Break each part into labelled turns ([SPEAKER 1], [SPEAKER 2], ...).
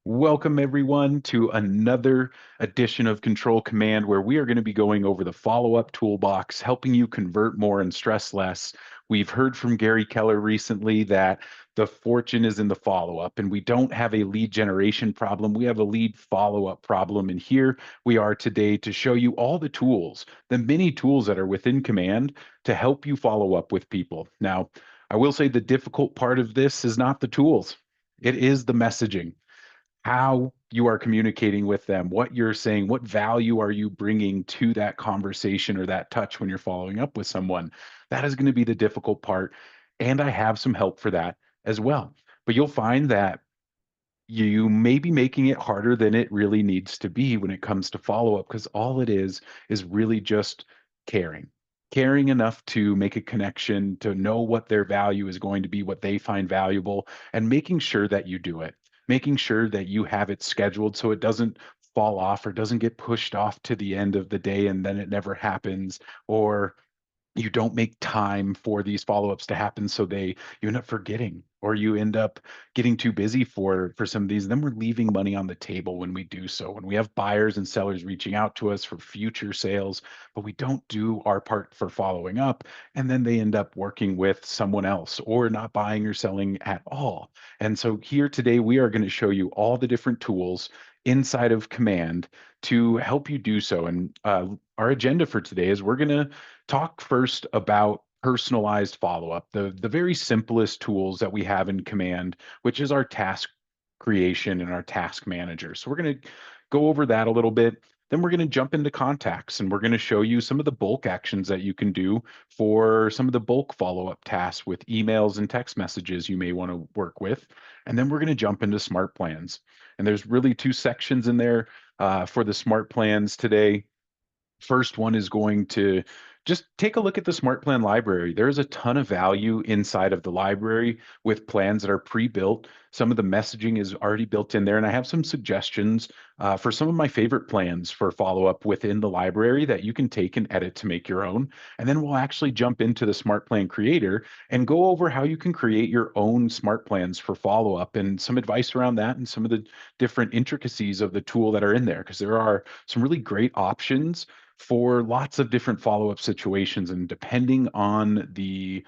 [SPEAKER 1] Welcome everyone to another edition of Control Command where we are going to be going over the follow-up toolbox, helping you convert more and stress less. We've heard from Gary Keller recently that the fortune is in the follow-up and we don't have a lead generation problem. We have a lead follow-up problem. And here we are today to show you all the tools, the many tools that are within Command to help you follow up with people. Now, I will say the difficult part of this is not the tools. It is the messaging, how you are communicating with them, what you're saying, what value are you bringing to that conversation or that touch when you're following up with someone. That is going to be the difficult part. And I have some help for that as well. But you'll find that you may be making it harder than it really needs to be when it comes to follow up, because all it is really just caring. Caring enough to make a connection, to know what their value is going to be, what they find valuable, and making sure that you do it, making sure that you have it scheduled so it doesn't fall off or doesn't get pushed off to the end of the day and then it never happens, or you don't make time for these follow-ups to happen, so you end up forgetting, or you end up getting too busy for some of these, and then we're leaving money on the table when we do so, when we have buyers and sellers reaching out to us for future sales, but we don't do our part for following up, and then they end up working with someone else or not buying or selling at all. And so here today we are going to show you all the different tools inside of Command to help you do so. And our agenda for today is we're going to talk first about personalized follow-up, the very simplest tools that we have in Command, which is our task creation and our task manager. So we're going to go over that a little bit. Then we're going to jump into contacts and we're going to show you some of the bulk actions that you can do for some of the bulk follow-up tasks with emails and text messages you may want to work with. And then we're going to jump into SmartPlans. And there's really two sections in there for the SmartPlans today. First one is going to just take a look at the Smart Plan library. There's a ton of value inside of the library with plans that are pre-built. Some of the messaging is already built in there, and I have some suggestions for some of my favorite plans for follow-up within the library that you can take and edit to make your own. And then we'll actually jump into the Smart Plan Creator and go over how you can create your own Smart Plans for follow-up and some advice around that and some of the different intricacies of the tool that are in there, because there are some really great options for lots of different follow-up situations, and depending on the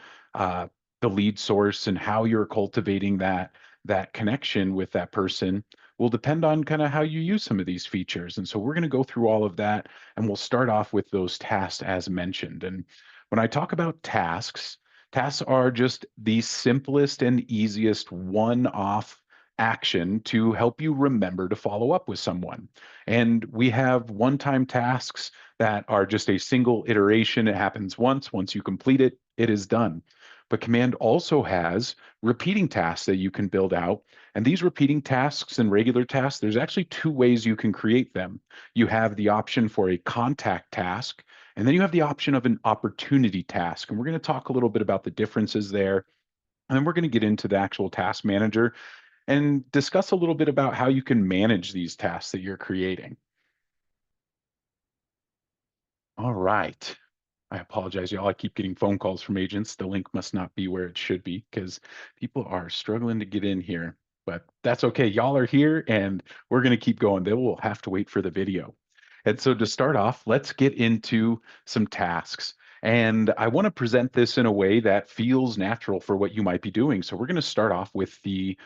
[SPEAKER 1] lead source and how you're cultivating that connection with that person will depend on kind of how you use some of these features. And so we're going to go through all of that, and we'll start off with those tasks as mentioned. And when I talk about tasks, tasks are just the simplest and easiest one-off action to help you remember to follow up with someone. And we have one-time tasks that are just a single iteration. It happens once. Once you complete it, it is done. But Command also has repeating tasks that you can build out. And these repeating tasks and regular tasks, there's actually two ways you can create them. You have the option for a contact task, and then you have the option of an opportunity task. And we're going to talk a little bit about the differences there. And then we're going to get into the actual task manager and discuss a little bit about how you can manage these tasks that you're creating. All right. I apologize, y'all. I keep getting phone calls from agents. The link must not be where it should be because people are struggling to get in here, but that's okay. Y'all are here and we're going to keep going. They will have to wait for the video. And so to start off, let's get into some tasks. And I want to present this in a way that feels natural for what you might be doing. So we're going to start off with the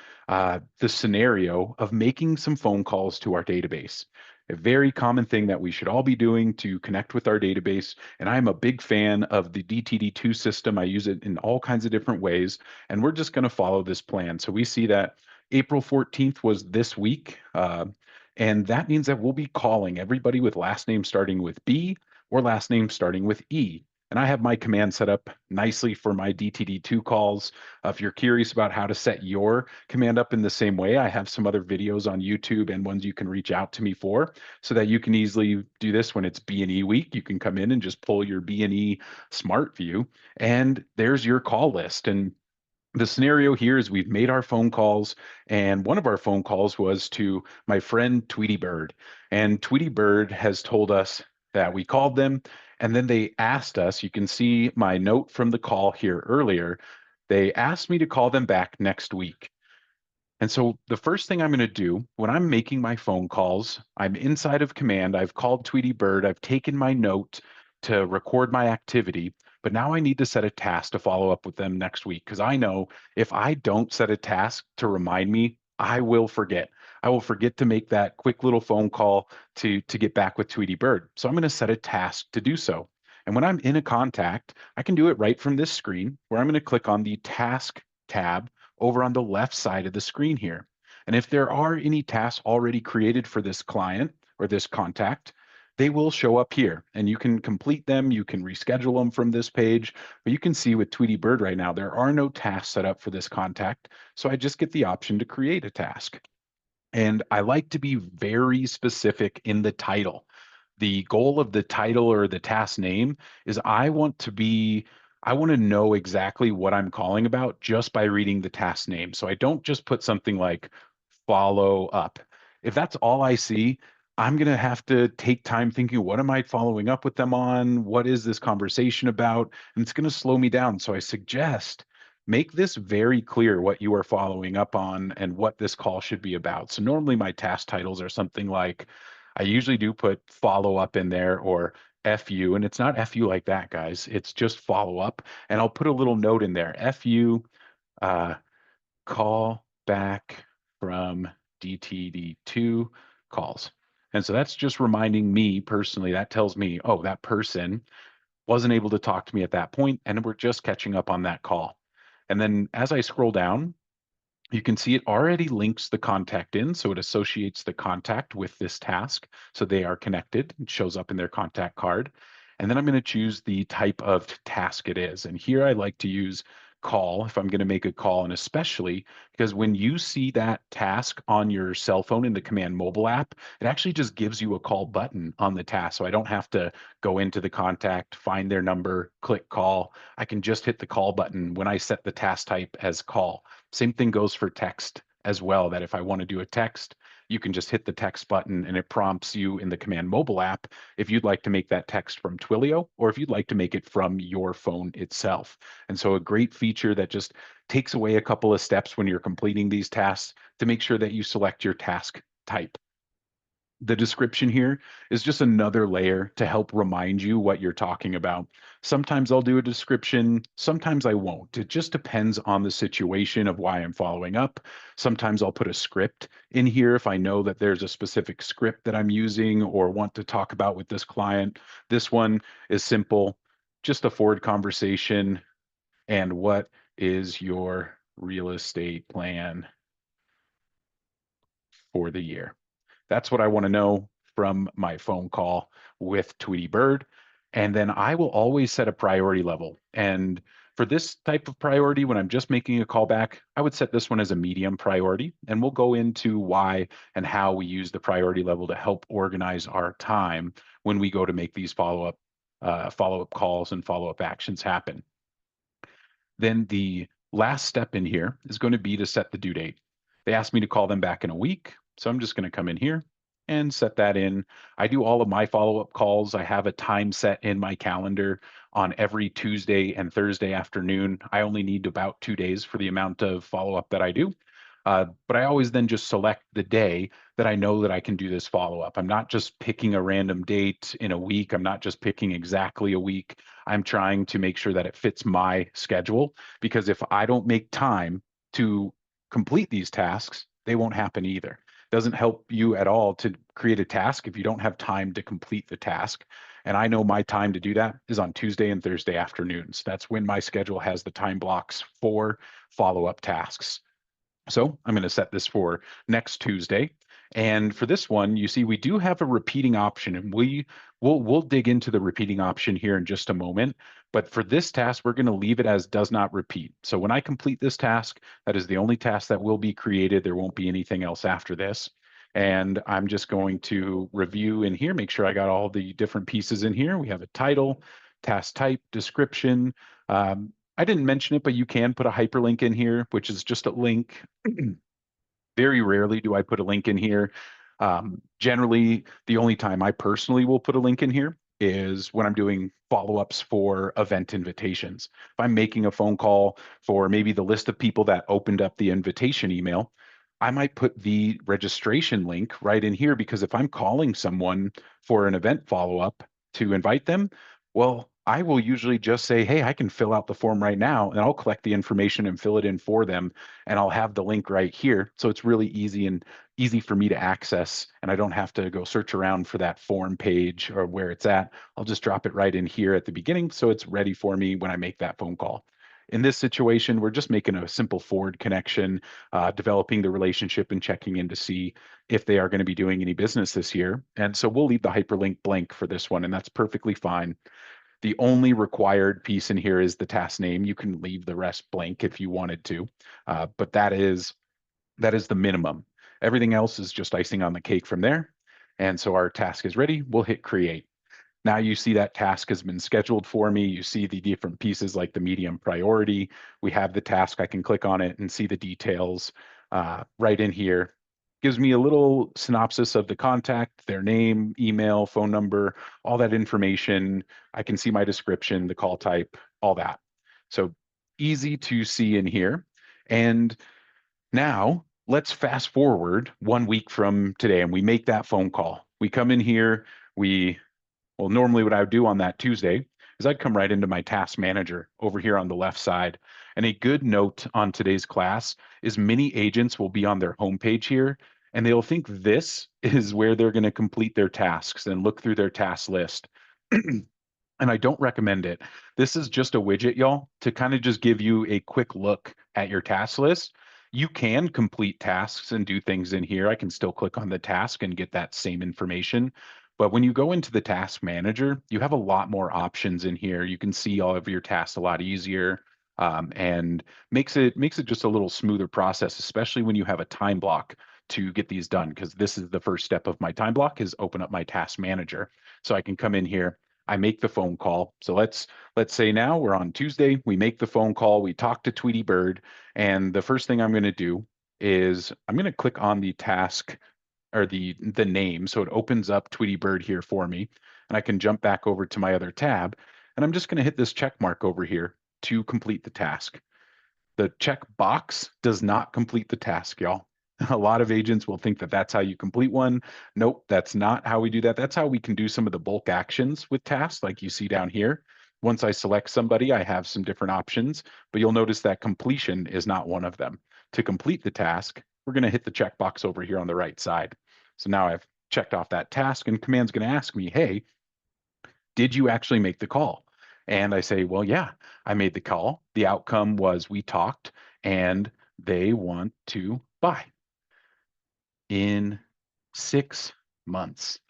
[SPEAKER 1] scenario of making some phone calls to our database. A very common thing that we should all be doing to connect with our database. And I'm a big fan of the DTD2 system. I use it in all kinds of different ways. And we're just going to follow this plan. So we see that April 14th was this week. And that means that we'll be calling everybody with last name starting with B or last name starting with E. And I have my command set up nicely for my DTD2 calls. If you're curious about how to set your command up in the same way, I have some other videos on YouTube and ones you can reach out to me for so that you can easily do this when it's B&E week. You can come in and just pull your B&E smart view, and there's your call list. And the scenario here is we've made our phone calls, and one of our phone calls was to my friend Tweety Bird. And Tweety Bird has told us that we called them, and then they asked us, you can see my note from the call here earlier, they asked me to call them back next week. And so the first thing I'm going to do when I'm making my phone calls, I'm inside of Command. I've called Tweety Bird. I've taken my note to record my activity. But now I need to set a task to follow up with them next week because I know if I don't set a task to remind me, I will forget. I will forget to make that quick little phone call to get back with Tweety Bird. So I'm going to set a task to do so. And when I'm in a contact, I can do it right from this screen where I'm going to click on the task tab over on the left side of the screen here. And if there are any tasks already created for this client or this contact, they will show up here and you can complete them. You can reschedule them from this page. But you can see with Tweety Bird right now, there are no tasks set up for this contact. So I just get the option to create a task. And I like to be very specific in the title. The goal of the title or the task name is I want to know exactly what I'm calling about just by reading the task name. So I don't just put something like follow up. If that's all I see, I'm going to have to take time thinking, what am I following up with them on? What is this conversation about? And it's going to slow me down. So I suggest make this very clear what you are following up on and what this call should be about. So normally my task titles are something like, I usually do put follow up in there or FU, and it's not FU like that, guys. It's just follow up. And I'll put a little note in there, FU, uh, call back from DTD2 calls. And so that's just reminding me personally, that tells me, oh, that person wasn't able to talk to me at that point, and we're just catching up on that call. And then as I scroll down, you can see it already links the contact in, so it associates the contact with this task. So they are connected. It shows up in their contact card. And then I'm going to choose the type of task it is. And here I like to use call if I'm going to make a call, and especially because when you see that task on your cell phone in the Command mobile app, it actually just gives you a call button on the task. So I don't have to go into the contact, find their number, click call. I can just hit the call button when I set the task type as call. Same thing goes for text as well, that if I want to do a text, you can just hit the text button and it prompts you in the Command mobile app if you'd like to make that text from Twilio or if you'd like to make it from your phone itself. And so a great feature that just takes away a couple of steps when you're completing these tasks to make sure that you select your task type. The description here is just another layer to help remind you what you're talking about. Sometimes I'll do a description, sometimes I won't. It just depends on the situation of why I'm following up. Sometimes I'll put a script in here if I know that there's a specific script that I'm using or want to talk about with this client. This one is simple, just a forward conversation. And what is your real estate plan for the year? That's what I want to know from my phone call with Tweety Bird. And then I will always set a priority level. And for this type of priority, when I'm just making a callback, I would set this one as a medium priority. And we'll go into why and how we use the priority level to help organize our time when we go to make these follow-up calls and follow-up actions happen. Then the last step in here is going to be to set the due date. They asked me to call them back in a week, so I'm just going to come in here and set that in. I do all of my follow-up calls. I have a time set in my calendar on every Tuesday and Thursday afternoon. I only need about 2 days for the amount of follow-up that I do. But I always then just select the day that I know that I can do this follow-up. I'm not just picking a random date in a week. I'm not just picking exactly a week. I'm trying to make sure that it fits my schedule because if I don't make time to complete these tasks, they won't happen either. It doesn't help you at all to create a task if you don't have time to complete the task. And I know my time to do that is on Tuesday and Thursday afternoons. That's when my schedule has the time blocks for follow-up tasks. So I'm going to set this for next Tuesday. And for this one, you see we do have a repeating option, and we'll dig into the repeating option here in just a moment. But for this task, we're going to leave it as does not repeat. So when I complete this task, that is the only task that will be created. There won't be anything else after this. And I'm just going to review in here, make sure I got all the different pieces in here. We have a title, task type, description. I didn't mention it, but you can put a hyperlink in here, which is just a link. Very rarely do I put a link in here. Generally, the only time I personally will put a link in here is when I'm doing follow-ups for event invitations. If I'm making a phone call for maybe the list of people that opened up the invitation email, I might put the registration link right in here because if I'm calling someone for an event follow-up to invite them, well, I will usually just say, hey, I can fill out the form right now and I'll collect the information and fill it in for them. And I'll have the link right here. So it's really easy for me to access. And I don't have to go search around for that form page or where it's at. I'll just drop it right in here at the beginning. So it's ready for me when I make that phone call. In this situation, we're just making a simple forward connection, developing the relationship and checking in to see if they are going to be doing any business this year. And so we'll leave the hyperlink blank for this one, and that's perfectly fine. The only required piece in here is the task name. You can leave the rest blank if you wanted to, but that is the minimum. Everything else is just icing on the cake from there. And so our task is ready. We'll hit create. Now you see that task has been scheduled for me. You see the different pieces like the medium priority. We have the task. I can click on it and see the details right in here. Gives me a little synopsis of the contact, their name, email, phone number, all that information. I can see my description, the call type, all that. So easy to see in here. And now let's fast forward 1 week from today and we make that phone call. We come in here, we well, normally what I would do on that Tuesday is I'd come right into my task manager over here on the left side. And a good note on today's class is many agents will be on their homepage here and they'll think this is where they're going to complete their tasks and look through their task list. And I don't recommend it. This is just a widget, y'all, to kind of just give you a quick look at your task list. You can complete tasks and do things in here. I can still click on the task and get that same information. But when you go into the task manager, you have a lot more options in here. You can see all of your tasks a lot easier, and makes it just a little smoother process, especially when you have a time block to get these done. Because this is the first step of my time block is open up my task manager. So I can come in here, I make the phone call. So let's say now we're on Tuesday, we make the phone call, we talk to Tweety Bird, and the first thing I'm going to do is I'm going to click on the task or the name. So it opens up Tweety Bird here for me, and I can jump back over to my other tab, and I'm just going to hit this check mark over here to complete the task. The check box does not complete the task, y'all. A lot of agents will think that that's how you complete one. Nope, that's not how we do that. That's how we can do some of the bulk actions with tasks like you see down here. Once I select somebody, I have some different options, but you'll notice that completion is not one of them. To complete the task, we're going to hit the checkbox over here on the right side. So now I've checked off that task and Command's going to ask me, hey, did you actually make the call? And I say, well, yeah, I made the call. The outcome was we talked and they want to buy in 6 months.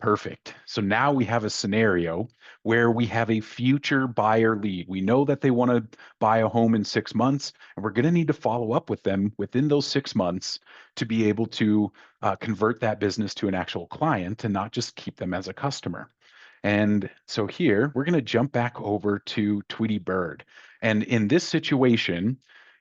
[SPEAKER 1] Perfect. So now we have a scenario where we have a future buyer lead. We know that they want to buy a home in 6 months, and we're going to need to follow up with them within those 6 months to be able to convert that business to an actual client and not just keep them as a customer. And so here we're going to jump back over to Tweety Bird. And in this situation,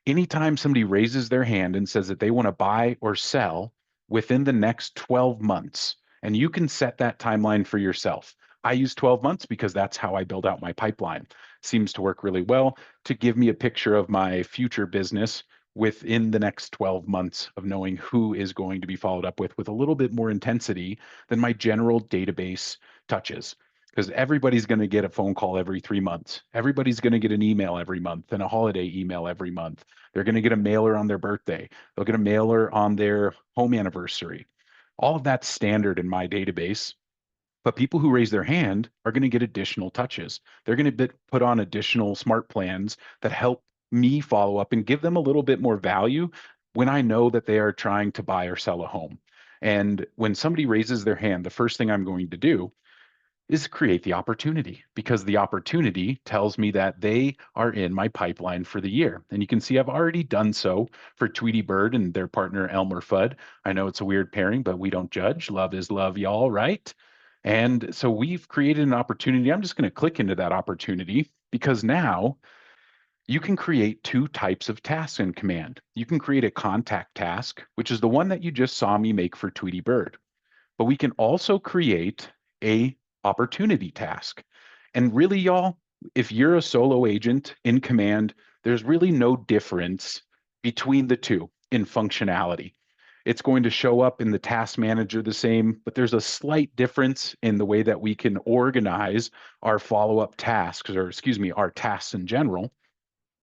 [SPEAKER 1] anytime somebody raises their hand and says that they want to buy or sell within the next 12 months, and you can set that timeline for yourself. I use 12 months because that's how I build out my pipeline. Seems to work really well to give me a picture of my future business within the next 12 months of knowing who is going to be followed up with a little bit more intensity than my general database touches. Because everybody's going to get a phone call every 3 months. Everybody's going to get an email every month and a holiday email every month. They're going to get a mailer on their birthday. They'll get a mailer on their home anniversary. All of that's standard in my database. But people who raise their hand are going to get additional touches. They're going to put on additional smart plans that help me follow up and give them a little bit more value when I know that they are trying to buy or sell a home. And when somebody raises their hand, the first thing I'm going to do is create the opportunity because the opportunity tells me that they are in my pipeline for the year. And you can see I've already done so for Tweety Bird and their partner Elmer Fudd. I know it's a weird pairing, but we don't judge. Love is love, y'all, right? And so we've created an opportunity. I'm just going to click into that opportunity because now you can create two types of tasks in Command. You can create a contact task, which is the one that you just saw me make for Tweety Bird. But we can also create a opportunity task. And really, y'all, if you're a solo agent in Command, there's really no difference between the two. in functionality. It's going to show up in the task manager the same, but there's a slight difference in the way that we can organize our follow-up tasks, or excuse me, our tasks in general,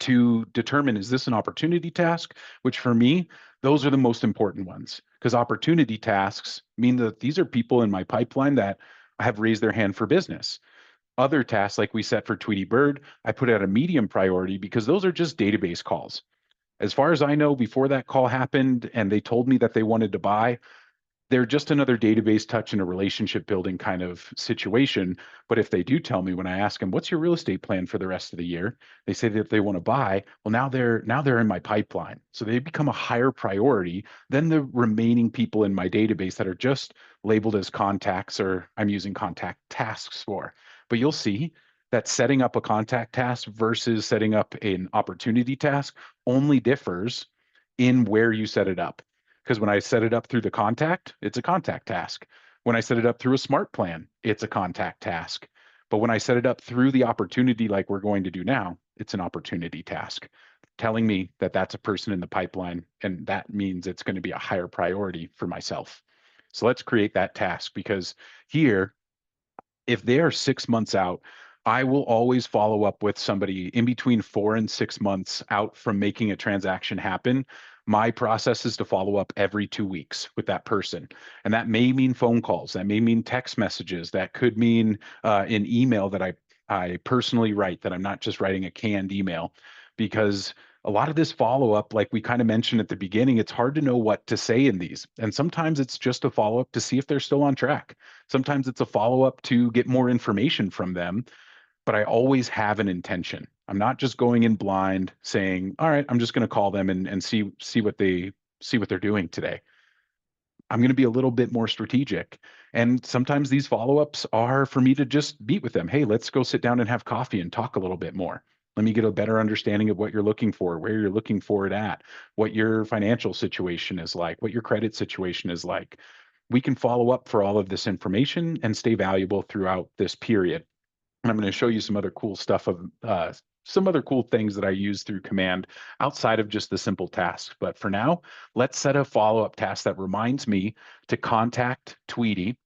[SPEAKER 1] to determine, is this an opportunity task? Which for me, those are the most important ones, because opportunity tasks mean that these are people in my pipeline that have raised their hand for business. Other tasks, like we set for Tweety Bird, I put at a medium priority because those are just database calls. As far as I know, before that call happened and they told me that they wanted to buy, they're just another database touch in a relationship building kind of situation. But if they do tell me, when I ask them, what's your real estate plan for the rest of the year? They say that they want to buy. Well, now they're in my pipeline. So they become a higher priority than the remaining people in my database that are just labeled as contacts, or I'm using contact tasks for. But you'll see that setting up a contact task versus setting up an opportunity task only differs in where you set it up. Because when I set it up through the contact, it's a contact task. When I set it up through a smart plan, it's a contact task. But when I set it up through the opportunity, like we're going to do now, it's an opportunity task, telling me that that's a person in the pipeline. And that means it's going to be a higher priority for myself. So let's create that task, because here, if they are 6 months out, I will always follow up with somebody in between 4 and 6 months out from making a transaction happen. My process is to follow up every 2 weeks with that person. And that may mean phone calls, that may mean text messages, that could mean an email that I personally write, that I'm not just writing a canned email. Because a lot of this follow up, like we kind of mentioned at the beginning, it's hard to know what to say in these. And sometimes it's just a follow up to see if they're still on track. Sometimes it's a follow up to get more information from them, but I always have an intention. I'm not just going in blind saying, all right, I'm just going to call them and see what they're doing today. I'm going to be a little bit more strategic. And sometimes these follow-ups are for me to just meet with them. Hey, let's go sit down and have coffee and talk a little bit more. Let me get a better understanding of what you're looking for, where you're looking for it at, what your financial situation is like, what your credit situation is like. We can follow up for all of this information and stay valuable throughout this period. And I'm going to show you some other cool stuff of some other cool things that I use through Command outside of just the simple tasks. But for now, let's set a follow-up task that reminds me to contact Tweety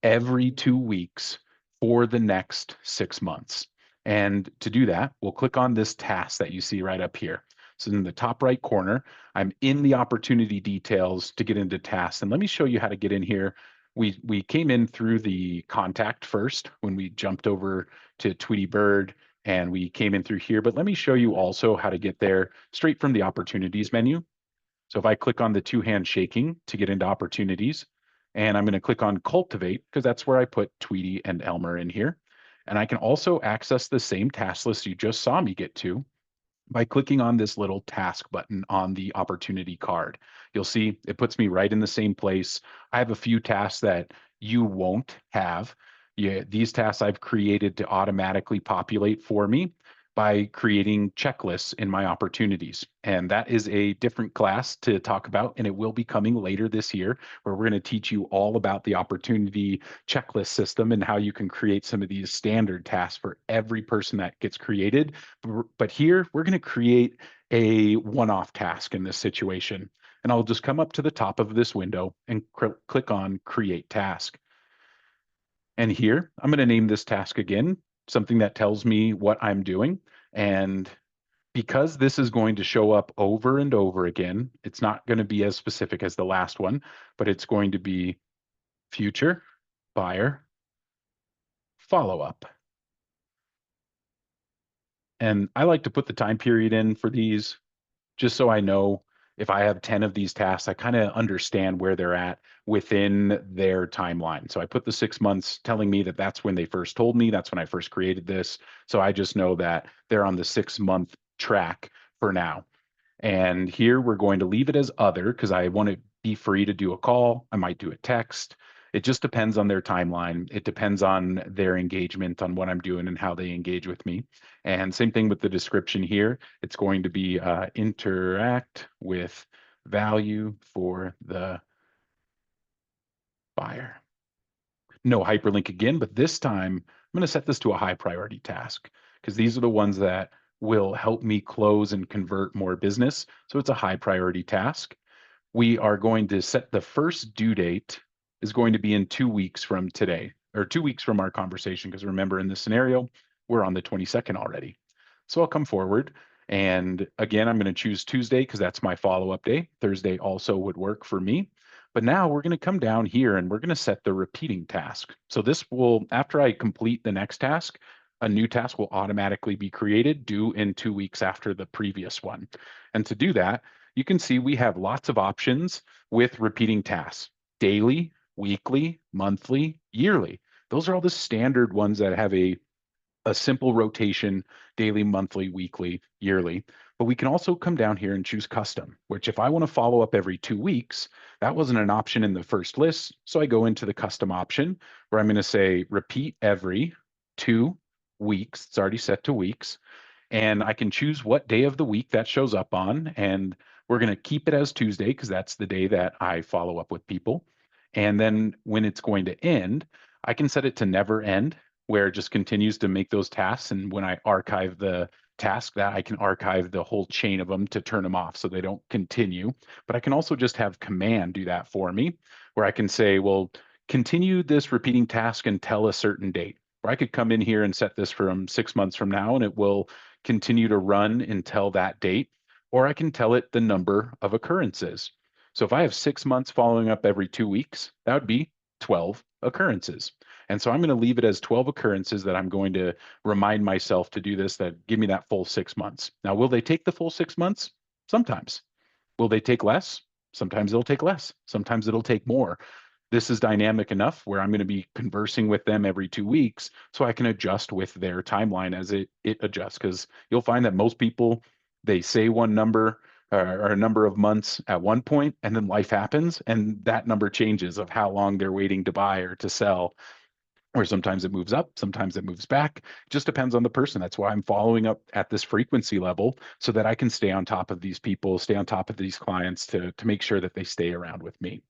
[SPEAKER 1] every 2 weeks for the next 6 months. And to do that, we'll click on this task that you see right up here. So in the top right corner, I'm in the opportunity details to get into tasks. And let me show you how to get in here. We came in through the contact first when we jumped over to Tweety Bird, and we came in through here. But let me show you also how to get there straight from the opportunities menu. So if I click on the two-hand shaking to get into opportunities, and I'm going to click on cultivate because that's where I put Tweety and Elmer in here. And I can also access the same task list you just saw me get to by clicking on this little task button on the opportunity card. You'll see it puts me right in the same place. I have a few tasks that you won't have. Yeah, these tasks I've created to automatically populate for me by creating checklists in my opportunities. And that is a different class to talk about, and it will be coming later this year, where we're going to teach you all about the opportunity checklist system and how you can create some of these standard tasks for every person that gets created. But here, we're going to create a one-off task in this situation. And I'll just come up to the top of this window and click on Create Task. And here, I'm going to name this task again, something that tells me what I'm doing. And because this is going to show up over and over again, it's not going to be as specific as the last one, but it's going to be future buyer follow-up. And I like to put the time period in for these just so I know if I have 10 of these tasks, I kind of understand where they're at within their timeline. So I put the 6 months telling me that that's when they first told me, that's when I first created this. So I just know that they're on the 6 month track for now. And here we're going to leave it as other because I want to be free to do a call. I might do a text. It just depends on their timeline. It depends on their engagement on what I'm doing and how they engage with me. And same thing with the description here. It's going to be interact with value for the buyer. No hyperlink again, but this time I'm going to set this to a high priority task because these are the ones that will help me close and convert more business. So it's a high priority task. we are going to set the first due date is going to be in 2 weeks from today, or 2 weeks from our conversation, because remember in this scenario, we're on the 22nd already. So I'll come forward, and again, I'm going to choose Tuesday because that's my follow-up day. Thursday also would work for me. But now we're going to come down here and we're going to set the repeating task. So this will, after I complete the next task, a new task will automatically be created due in 2 weeks after the previous one. And to do that, you can see we have lots of options with repeating tasks: daily, weekly, monthly, yearly. Those are all the standard ones that have a simple rotation: daily, monthly, weekly, yearly. But we can also come down here and choose custom, which if I want to follow up every 2 weeks, that wasn't an option in the first list. So I go into the custom option where I'm going to say repeat every 2 weeks. It's already set to weeks. And I can choose what day of the week that shows up on. And we're going to keep it as Tuesday because that's the day that I follow up with people. And then when it's going to end, I can set it to never end, where it just continues to make those tasks. And when I archive the task, that I can archive the whole chain of them to turn them off so they don't continue. But I can also just have command do that for me, where I can say, well, continue this repeating task until a certain date. Or I could come in here and set this from 6 months from now, and it will continue to run until that date. Or I can tell it the number of occurrences. So if I have 6 months following up every 2 weeks, that would be 12 occurrences. And so I'm going to leave it as 12 occurrences that I'm going to remind myself to do this, that give me that full 6 months. Now, will they take the full 6 months? Sometimes. Will they take less? Sometimes it'll take less. Sometimes it'll take more. This is dynamic enough where I'm going to be conversing with them every 2 weeks so I can adjust with their timeline as it adjusts. Because you'll find that most people, they say one number or a number of months at one point, and then life happens and that number changes of how long they're waiting to buy or to sell. Or sometimes it moves up, sometimes it moves back. It just depends on the person. That's why I'm following up at this frequency level so that I can stay on top of these people, stay on top of these clients to make sure that they stay around with me.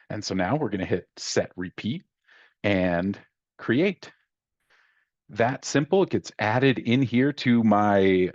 [SPEAKER 1] And so now we're going to hit set repeat and create. That simple. It gets added in here to my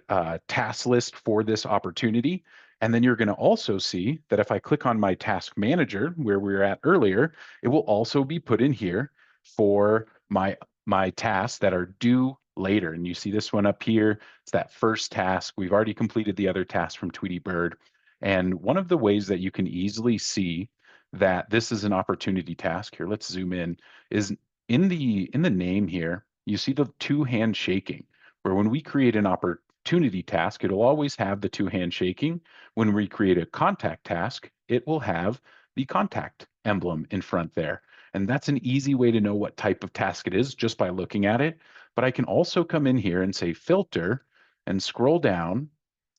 [SPEAKER 1] task list for this opportunity. And then you're going to also see that if I click on my task manager where we were at earlier, it will also be put in here for my tasks that are due later. And you see this one up here. It's that first task. We've already completed the other task from Tweety Bird. And one of the ways that you can easily see that this is an opportunity task, here, let's zoom in, is in the name here. You see the two hand shaking, where when we create an opportunity task, it'll always have the two hand shaking. When we create a contact task, it will have the contact emblem in front there. And that's an easy way to know what type of task it is just by looking at it. But I can also come in here and say filter and scroll down,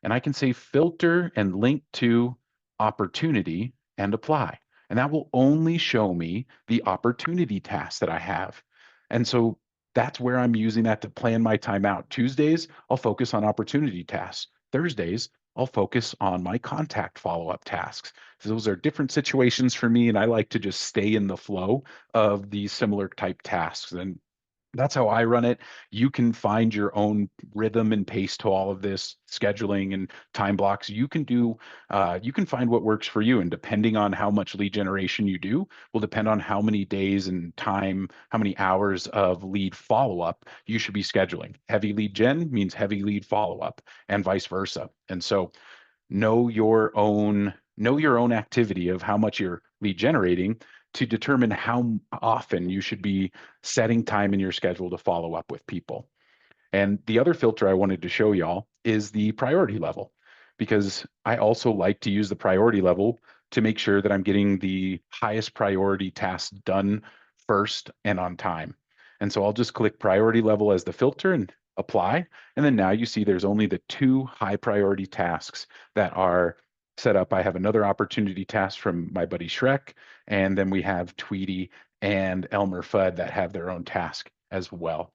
[SPEAKER 1] and I can say filter and link to opportunity and apply. And that will only show me the opportunity task that I have. And so that's where I'm using that to plan my time out. Tuesdays, I'll focus on opportunity tasks. Thursdays, I'll focus on my contact follow-up tasks. So those are different situations for me, and I like to just stay in the flow of these similar type tasks. And that's how I run it. You can find your own rhythm and pace to all of this scheduling and time blocks. You can find what works for you. And depending on how much lead generation you do, will depend on how many days and time, how many hours of lead follow-up you should be scheduling. Heavy lead gen means heavy lead follow-up and vice versa. And so know your own activity of how much you're lead generating to determine how often you should be setting time in your schedule to follow up with people. And the other filter I wanted to show y'all is the priority level, because I also like to use the priority level to make sure that I'm getting the highest priority tasks done first and on time. And so I'll just click priority level as the filter and apply. And then now you see there's only the two high priority tasks that are set up. I have another opportunity task from my buddy Shrek, and then we have Tweety and Elmer Fudd that have their own task as well.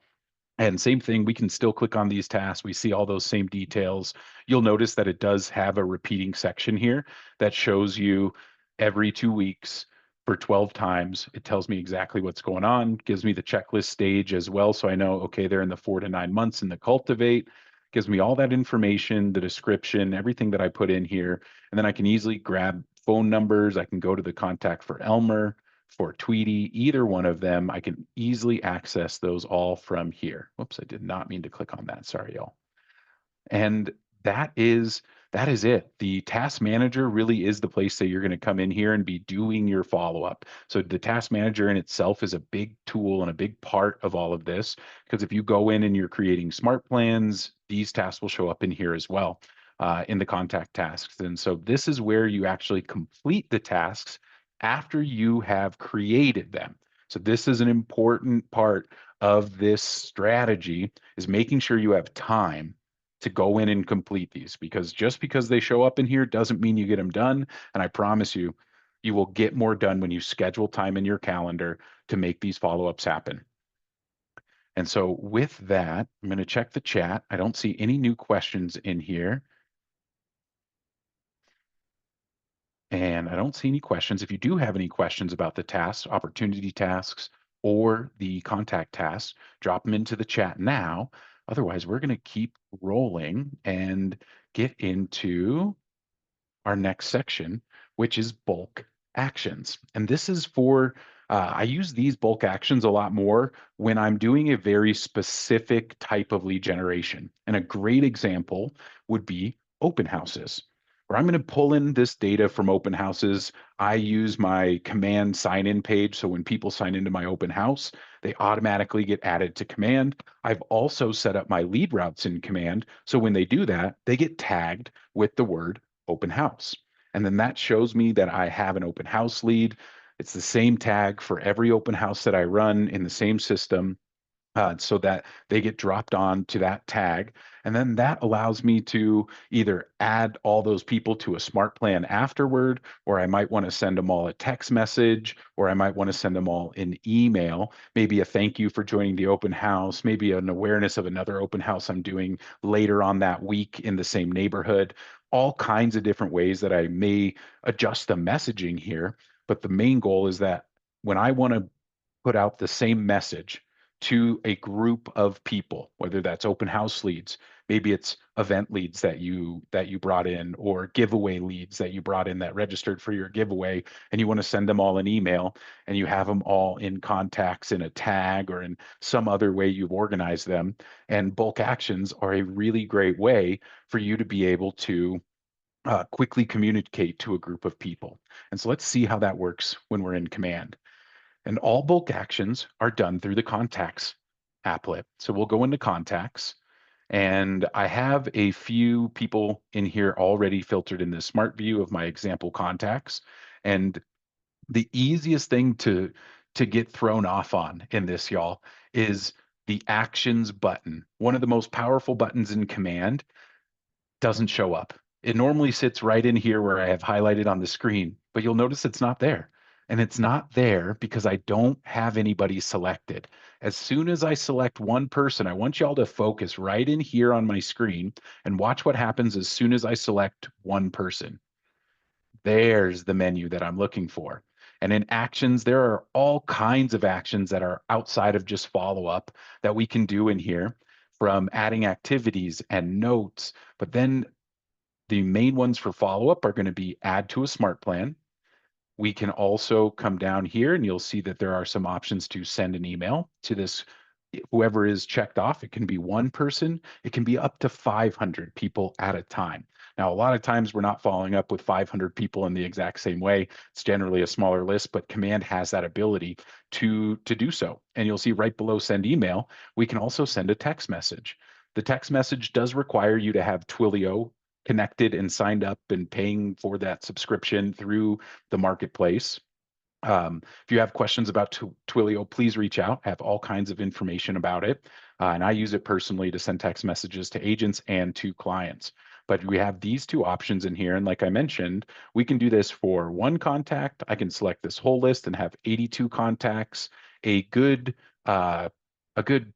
[SPEAKER 1] And same thing, we can still click on these tasks. We see all those same details. You'll notice that it does have a repeating section here that shows you every 2 weeks for 12 times. It tells me exactly what's going on, gives me the checklist stage as well. So I know, okay, they're in the 4 to 9 months in the cultivate, gives me all that information, the description, everything that I put in here. And then I can easily grab phone numbers. I can go to the contact for Elmer, for Tweety, either one of them. I can easily access those all from here. Whoops, I did not mean to click on that. Sorry, y'all. And that is that is it. The task manager really is the place that you're going to come in here and be doing your follow-up. So the task manager in itself is a big tool and a big part of all of this, because if you go in and you're creating smart plans, these tasks will show up in here as well, in the contact tasks. And so this is where you actually complete the tasks after you have created them. So this is an important part of this strategy, is making sure you have time to go in and complete these, because just because they show up in here doesn't mean you get them done. And I promise you, you will get more done when you schedule time in your calendar to make these follow-ups happen. And so with that, I'm going to check the chat. I don't see any new questions in here. And I don't see any questions. If you do have any questions about the tasks, opportunity tasks, or the contact tasks, drop them into the chat now. Otherwise, we're going to keep rolling and get into our next section, which is bulk actions. And this is for, I use these bulk actions a lot more when I'm doing a very specific type of lead generation. And a great example would be open houses, where I'm going to pull in this data from open houses. I use my command sign in page. So when people sign into my open house, they automatically get added to command. I've also set up my lead routes in command. So when they do that, they get tagged with the word open house. And then that shows me that I have an open house lead. It's the same tag for every open house that I run in the same system, so that they get dropped on to that tag. And then that allows me to either add all those people to a smart plan afterward, or I might want to send them all a text message, or I might want to send them all an email, maybe a thank you for joining the open house, maybe an awareness of another open house I'm doing later on that week in the same neighborhood, all kinds of different ways that I may adjust the messaging here. But the main goal is that when I want to put out the same message to a group of people, whether that's open house leads, maybe it's event leads that you brought in, or giveaway leads that you brought in that registered for your giveaway, and you want to send them all an email, and you have them all in contacts in a tag or in some other way you've organized them. And bulk actions are a really great way for you to be able to quickly communicate to a group of people. And so let's see how that works when we're in command. And all bulk actions are done through the contacts applet. So we'll go into contacts, and I have a few people in here already filtered in the smart view of my example contacts. And the easiest thing to get thrown off on in this, y'all, is the actions button. One of the most powerful buttons in command doesn't show up. It normally sits right in here where I have highlighted on the screen, but you'll notice it's not there. And it's not there because I don't have anybody selected. As soon as I select one person, I want y'all to focus right in here on my screen and watch what happens as soon as I select one person. There's the menu that I'm looking for. And in actions, there are all kinds of actions that are outside of just follow up that we can do in here, from adding activities and notes. But then the main ones for follow-up are going to be add to a smart plan. We can also come down here and you'll see that there are some options to send an email to this, whoever is checked off. It can be one person, it can be up to 500 people at a time. Now, a lot of times we're not following up with 500 people in the exact same way. It's generally a smaller list, but command has that ability to do so. And you'll see right below send email, we can also send a text message. The text message does require you to have Twilio connected and signed up and paying for that subscription through the marketplace. If you have questions about Twilio, please reach out. I have all kinds of information about it. And I use it personally to send text messages to agents and to clients. But we have these two options in here. And like I mentioned, we can do this for one contact. I can select this whole list and have 82 contacts. A good uh, a good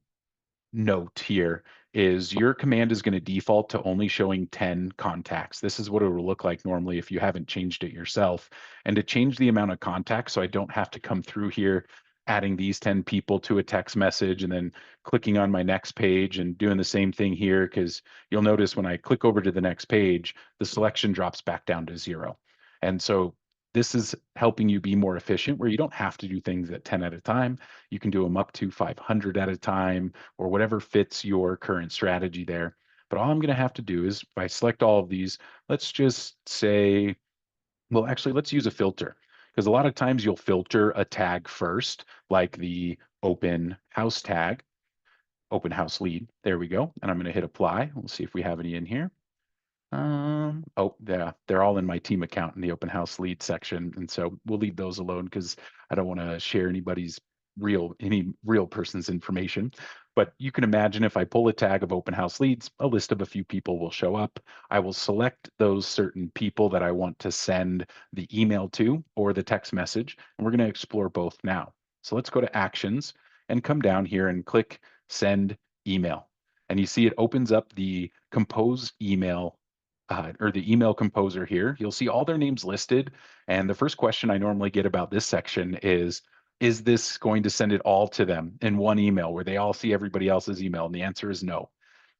[SPEAKER 1] note here is your command is going to default to only showing 10 contacts. This is what it will look like normally if you haven't changed it yourself. And to change the amount of contacts, so I don't have to come through here adding these 10 people to a text message and then clicking on my next page and doing the same thing here, because you'll notice when I click over to the next page, the selection drops back down to 0. And so this is helping you be more efficient where you don't have to do things at 10 at a time. You can do them up to 500 at a time or whatever fits your current strategy there. But all I'm going to have to do is if I select all of these, let's just say, well, actually, let's use a filter because a lot of times you'll filter a tag first, like the open house tag, open house lead. There we go. And I'm going to hit apply. We'll see if we have any in here. Oh, yeah, they're all in my team account in the open house lead section. And so we'll leave those alone because I don't want to share any real person's information. But you can imagine if I pull a tag of open house leads, a list of a few people will show up. I will select those certain people that I want to send the email to or the text message. And we're going to explore both now. So let's go to actions and come down here and click send email. And you see it opens up the compose email or the email composer here. You'll see all their names listed. And the first question I normally get about this section is this going to send it all to them in one email where they all see everybody else's email? And the answer is no.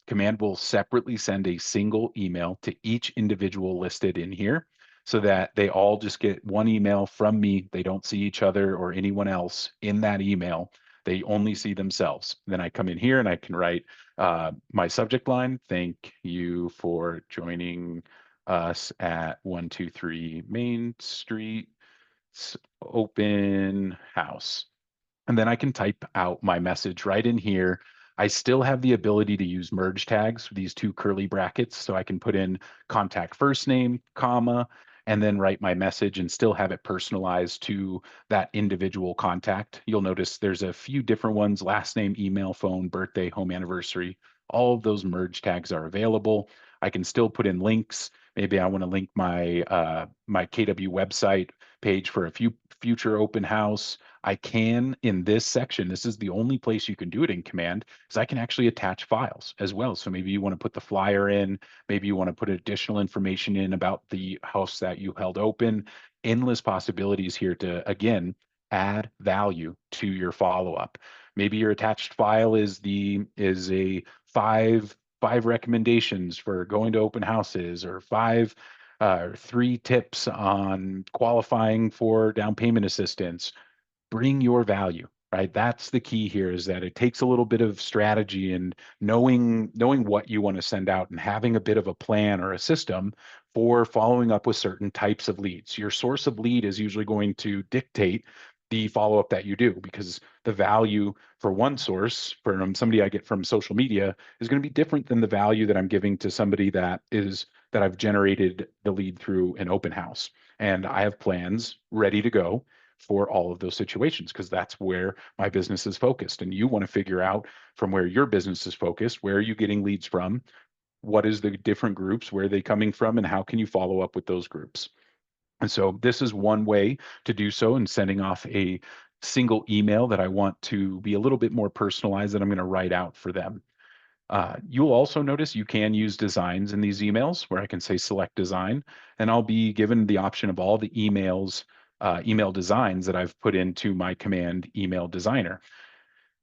[SPEAKER 1] Command will separately send a single email to each individual listed in here so that they all just get one email from me. They don't see each other or anyone else in that email. They only see themselves. Then I come in here and I can write my subject line. Thank you for joining us at 123 Main Street open house. And then I can type out my message right in here. I still have the ability to use merge tags, these two curly brackets, so I can put in contact first name, comma, and then write my message and still have it personalized to that individual contact. You'll notice there's a few different ones: last name, email, phone, birthday, home anniversary. All of those merge tags are available. I can still put in links. Maybe I want to link my KW website page for a future open house. I can in this section, this is the only place you can do it in Command, is I can actually attach files as well. So maybe you want to put the flyer in, maybe you want to put additional information in about the house that you held open. Endless possibilities here to, again, add value to your follow-up. Maybe your attached file is a five recommendations for going to open houses or three tips on qualifying for down payment assistance. Bring your value, right? That's the key here, is that it takes a little bit of strategy and knowing what you want to send out and having a bit of a plan or a system for following up with certain types of leads. Your source of lead is usually going to dictate the follow-up that you do, because the value for one source from somebody I get from social media is going to be different than the value that I'm giving to somebody that I've generated the lead through an open house. And I have plans ready to go for all of those situations because that's where my business is focused. And you want to figure out from where your business is focused, where are you getting leads from? What is the different groups? Where are they coming from? And how can you follow up with those groups? And so this is one way to do so, and sending off a single email that I want to be a little bit more personalized that I'm going to write out for them. You'll also notice you can use designs in these emails where I can say select design, and I'll be given the option of all the email designs that I've put into my command email designer.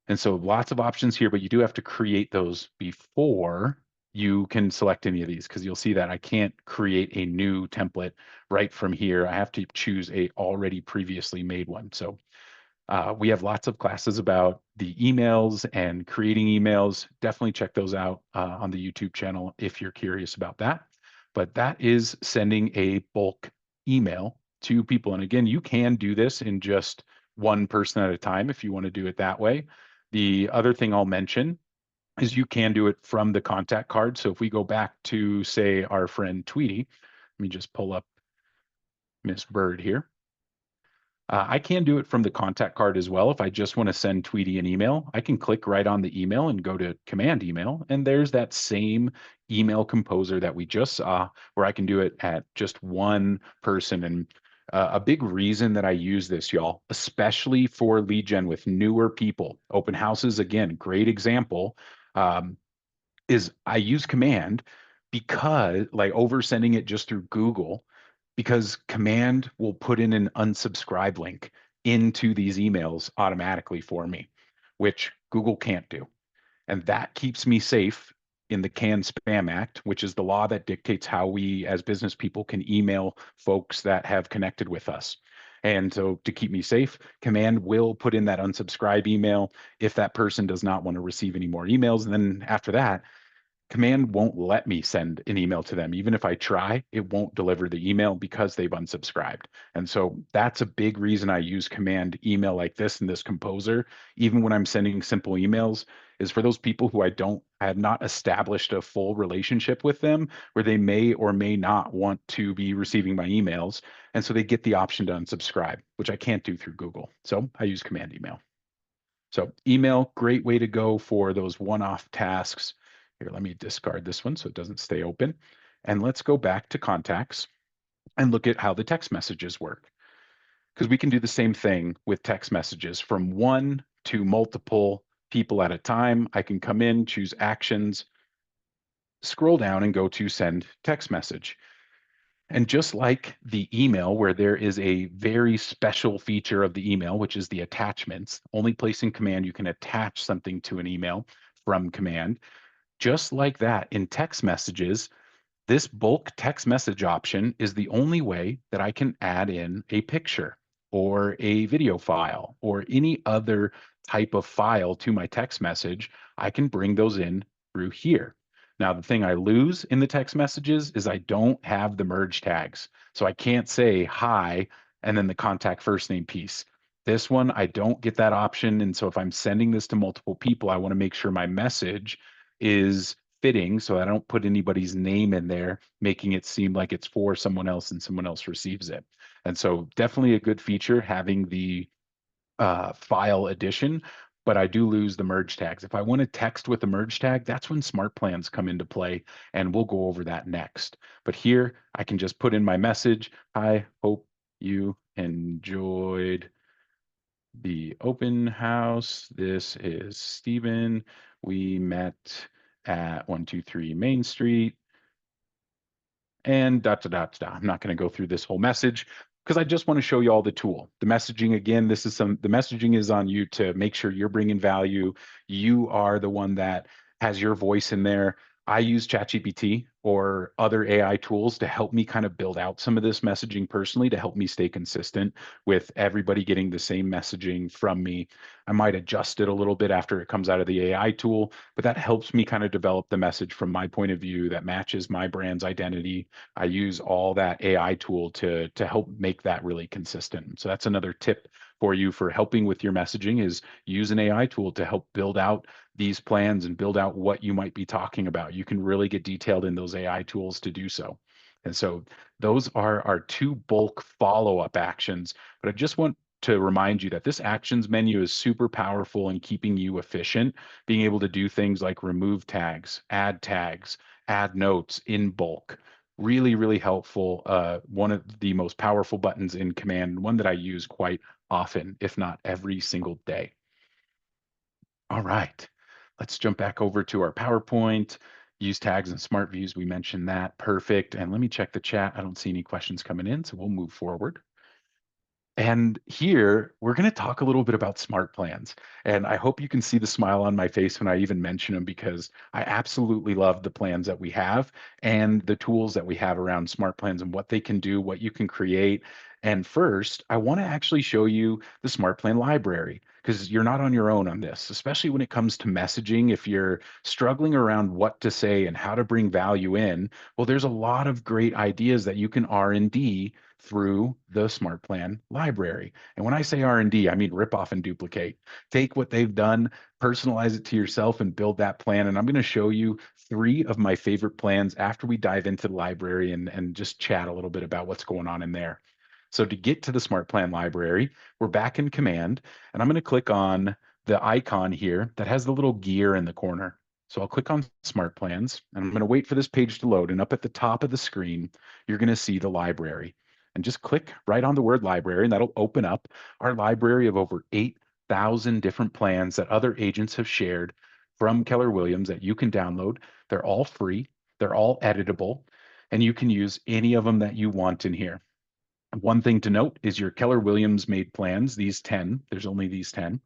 [SPEAKER 1] And so lots of options here, but you do have to create those before you can select any of these, because you'll see that I can't create a new template right from here. I have to choose a already previously made one. So we have lots of classes about the emails and creating emails. Definitely check those out on the YouTube channel if you're curious about that. But that is sending a bulk email to people. And again, you can do this in just one person at a time if you want to do it that way. The other thing I'll mention is you can do it from the contact card. So if we go back to, say, our friend Tweety, let me just pull up Miss Bird here. I can do it from the contact card as well. If I just want to send Tweety an email, I can click right on the email and go to command email. And there's that same email composer that we just saw where I can do it at just one person. And a big reason that I use this, y'all, especially for lead gen with newer people, open houses, again, great example, is I use command because, like, over sending it just through Google, because command will put in an unsubscribe link into these emails automatically for me, which Google can't do. And that keeps me safe in the Can Spam Act, which is the law that dictates how we as business people can email folks that have connected with us. And so to keep me safe, Command will put in that unsubscribe email if that person does not want to receive any more emails. And then after that, Command won't let me send an email to them. Even if I try, it won't deliver the email because they've unsubscribed. And so that's a big reason I use Command email like this in this composer, even when I'm sending simple emails, is for those people who I have not established a full relationship with them, where they may or may not want to be receiving my emails. And so they get the option to unsubscribe, which I can't do through Google. So I use Command email. So email, great way to go for those one-off tasks. Here, let me discard this one so it doesn't stay open. And let's go back to contacts and look at how the text messages work. Because we can do the same thing with text messages from one to multiple people at a time. I can come in, choose actions, scroll down and go to send text message. And just like the email, where there is a very special feature of the email, which is the attachments, only place in Command you can attach something to an email from Command. Just like that, in text messages, this bulk text message option is the only way that I can add in a picture or a video file or any other type of file to my text message. I can bring those in through here. Now, the thing I lose in the text messages is I don't have the merge tags. So I can't say hi and then the contact first name piece. This one, I don't get that option. And so if I'm sending this to multiple people, I want to make sure my message is fitting so I don't put anybody's name in there, making it seem like it's for someone else and someone else receives it. And so definitely a good feature having the file addition, but I do lose the merge tags. If I want to text with the merge tag, that's when SmartPlans come into play, and we'll go over that next. But here I can just put in my message. I hope you enjoyed the open house. This is Stephen. We met at 123 Main Street and dot to dot to dot. I'm not going to go through this whole message because I just want to show you all the tool. The messaging, again, the messaging is on you to make sure you're bringing value. You are the one that has your voice in there. I use ChatGPT or other AI tools to help me kind of build out some of this messaging personally to help me stay consistent with everybody getting the same messaging from me. I might adjust it a little bit after it comes out of the AI tool, but that helps me kind of develop the message from my point of view that matches my brand's identity. I use all that AI tool to help make that really consistent. So that's another tip for you for helping with your messaging is use an AI tool to help build out these plans and build out what you might be talking about. You can really get detailed in those AI tools to do so. And so those are our two bulk follow-up actions. But I just want to remind you that this actions menu is super powerful in keeping you efficient, being able to do things like remove tags, add notes in bulk. Really, really helpful. One of the most powerful buttons in Command, one that I use quite often, if not every single day. All right, let's jump back over to our PowerPoint. Use tags and smart views. We mentioned that. Perfect. And let me check the chat. I don't see any questions coming in, so we'll move forward. And here we're going to talk a little bit about smart plans. And I hope you can see the smile on my face when I even mention them because I absolutely love the plans that we have and the tools that we have around smart plans and what they can do, what you can create. And first, I want to actually show you the smart plan library because you're not on your own on this, especially when it comes to messaging. If you're struggling around what to say and how to bring value in, well, there's a lot of great ideas that you can R&D through the smart plan library. And when I say R&D, I mean rip off and duplicate. Take what they've done, personalize it to yourself and build that plan. And I'm going to show you three of my favorite plans after we dive into the library and just chat a little bit about what's going on in there. So to get to the smart plan library, we're back in Command, and I'm going to click on the icon here that has the little gear in the corner. So I'll click on Smart Plans, and I'm going to wait for this page to load. And up at the top of the screen, you're going to see the library. And just click right on the word library, and that'll open up our library of over 8,000 different plans that other agents have shared from Keller Williams that you can download. They're all free, they're all editable, and you can use any of them that you want in here. One thing to note is your Keller Williams made plans, these 10, there's only these 10.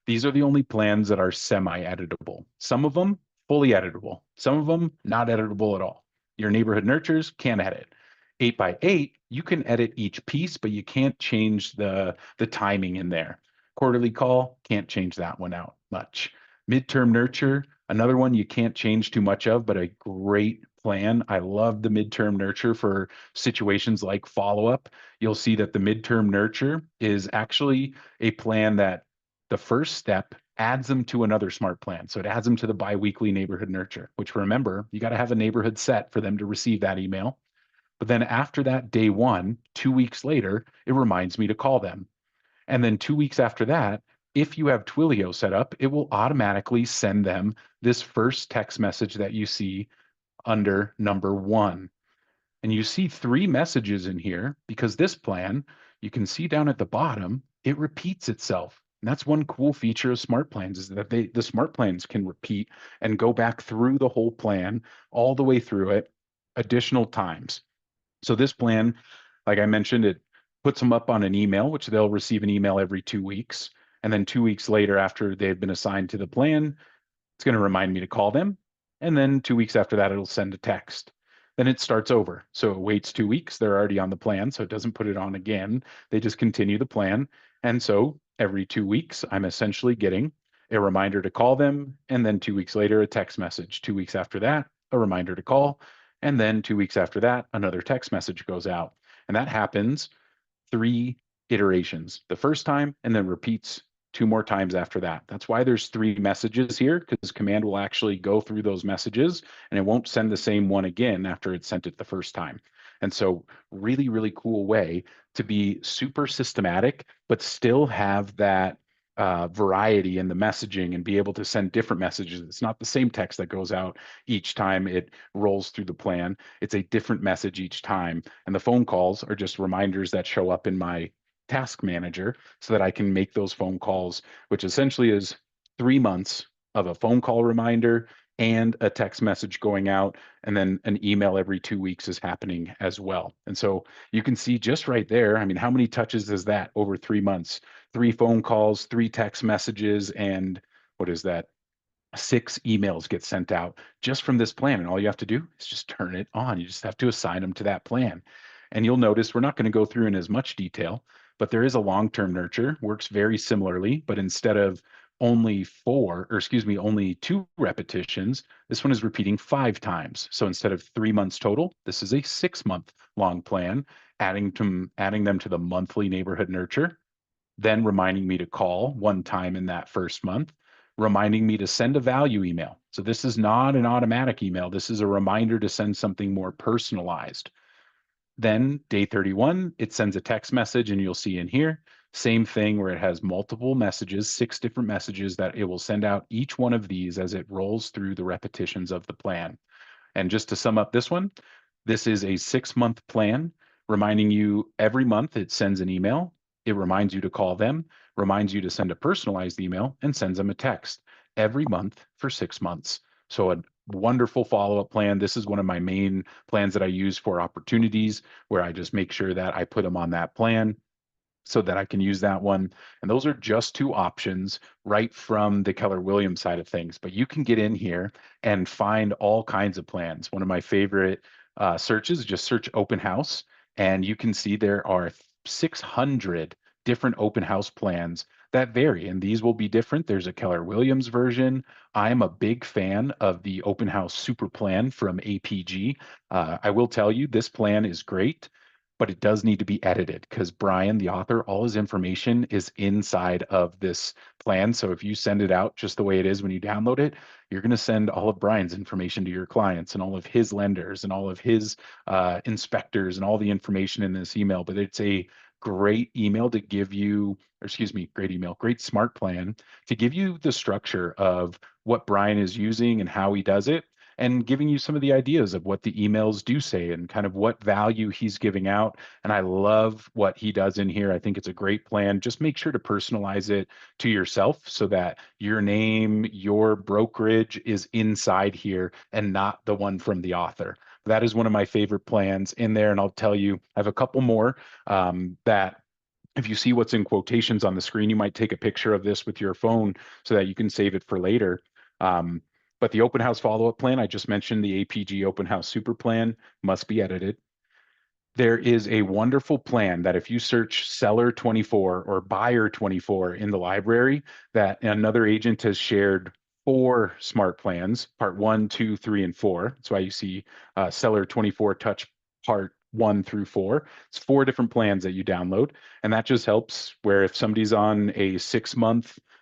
[SPEAKER 1] These are the only plans that are semi-editable. Some of them fully editable. Some of them not editable at all. Your neighborhood nurtures can't edit. 8x8, you can edit each piece, but you can't change the timing in there. Quarterly call, can't change that one out much. Midterm nurture, another one you can't change too much of, but a great plan. I love the midterm nurture for situations like follow-up. You'll see that the midterm nurture is actually a plan that the first step adds them to another smart plan. So it adds them to the biweekly neighborhood nurture, which remember, you got to have a neighborhood set for them to receive that email. But then after that day one, 2 weeks later, it reminds me to call them. And then 2 weeks after that, if you have Twilio set up, it will automatically send them this first text message that you see under number one. And you see three messages in here because this plan, you can see down at the bottom, it repeats itself. And that's one cool feature of smart plans is that the smart plans can repeat and go back through the whole plan all the way through it additional times. So this plan, like I mentioned, it puts them up on an email, which they'll receive an email every 2 weeks. And then 2 weeks later, after they've been assigned to the plan, it's going to remind me to call them. And then 2 weeks after that, it'll send a text. Then it starts over. So it waits 2 weeks. They're already on the plan. So it doesn't put it on again. They just continue the plan. And so every 2 weeks, I'm essentially getting a reminder to call them. And then 2 weeks later, a text message. 2 weeks after that, a reminder to call. And then 2 weeks after that, another text message goes out. And that happens 3 iterations. The first time and then repeats 2 more times after that. That's why there's 3 messages here, because command will actually go through those messages and it won't send the same one again after it sent it the first time. And so really, really cool way to be super systematic, but still have that variety in the messaging and be able to send different messages. It's not the same text that goes out each time it rolls through the plan. It's a different message each time. And the phone calls are just reminders that show up in my task manager so that I can make those phone calls, which essentially is 3 months of a phone call reminder and a text message going out, and then an email every 2 weeks is happening as well. And so you can see just right there, I mean, how many touches is that over 3 months? 3 phone calls, 3 text messages, and what is that? 6 emails get sent out just from this plan. And all you have to do is just turn it on. You just have to assign them to that plan. And you'll notice we're not going to go through in as much detail, but there is a long-term nurture, works very similarly, but instead of only only 2 repetitions, this one is repeating 5 times. So instead of 3 months total, this is a 6 month long plan, adding them to the monthly neighborhood nurture, then reminding me to call one time in that first month, reminding me to send a value email. So this is not an automatic email. This is a reminder to send something more personalized. Then day 31, it sends a text message, and you'll see in here, same thing where it has multiple messages, 6 different messages that it will send out each one of these as it rolls through the repetitions of the plan. And just to sum up this one, this is a 6 month plan reminding you every month it sends an email. It reminds you to call them, reminds you to send a personalized email, and sends them a text every month for 6 months. So a wonderful follow-up plan. This is one of my main plans that I use for opportunities where I just make sure that I put them on that plan so that I can use that one. And those are just 2 options right from the Keller Williams side of things. But you can get in here and find all kinds of plans. One of my favorite searches is just search open house. And you can see there are 600 different open house plans that vary. And these will be different. There's a Keller Williams version. I'm a big fan of the open house super plan from APG. I will tell you, this plan is great, but it does need to be edited because Brian, the author, all his information is inside of this plan. So if you send it out just the way it is when you download it, you're going to send all of Brian's information to your clients and all of his lenders and all of his inspectors and all the information in this email. But it's a great email to give you, or excuse me, great email, great smart plan to give you the structure of what Brian is using and how he does it, and giving you some of the ideas of what the emails do say and kind of what value he's giving out. And I love what he does in here. I think it's a great plan. Just make sure to personalize it to yourself so that your name, your brokerage is inside here and not the one from the author. That is one of my favorite plans in there. And I'll tell you, I have a couple more that if you see what's in quotations on the screen, you might take a picture of this with your phone so that you can save it for later. Um, But the open house follow-up plan, I just mentioned the APG open house super plan must be edited. There is a wonderful plan that if you search seller 24 or buyer 24 in the library, that another agent has shared four smart plans, part one, two, three, and four. That's why you see seller 24 touch part one through four. It's four different plans that you download. And that just helps where if somebody's on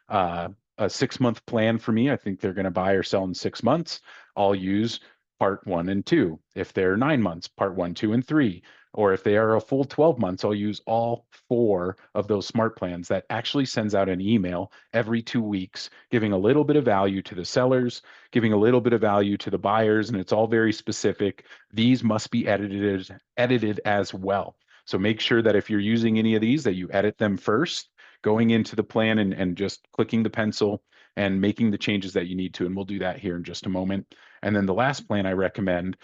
[SPEAKER 1] uh, a 6 month plan for me, I think they're going to buy or sell in 6 months. I'll use part one and two. If they're 9 months, part one, two, and three. Or if they are a full 12 months, I'll use all four of those smart plans. That actually sends out an email every 2 weeks, giving a little bit of value to the sellers, giving a little bit of value to the buyers, and it's all very specific. These must be edited as well. So make sure that if you're using any of these, that you edit them first, going into the plan and just clicking the pencil and making the changes that you need to. And we'll do that here in just a moment. And then the last plan I recommend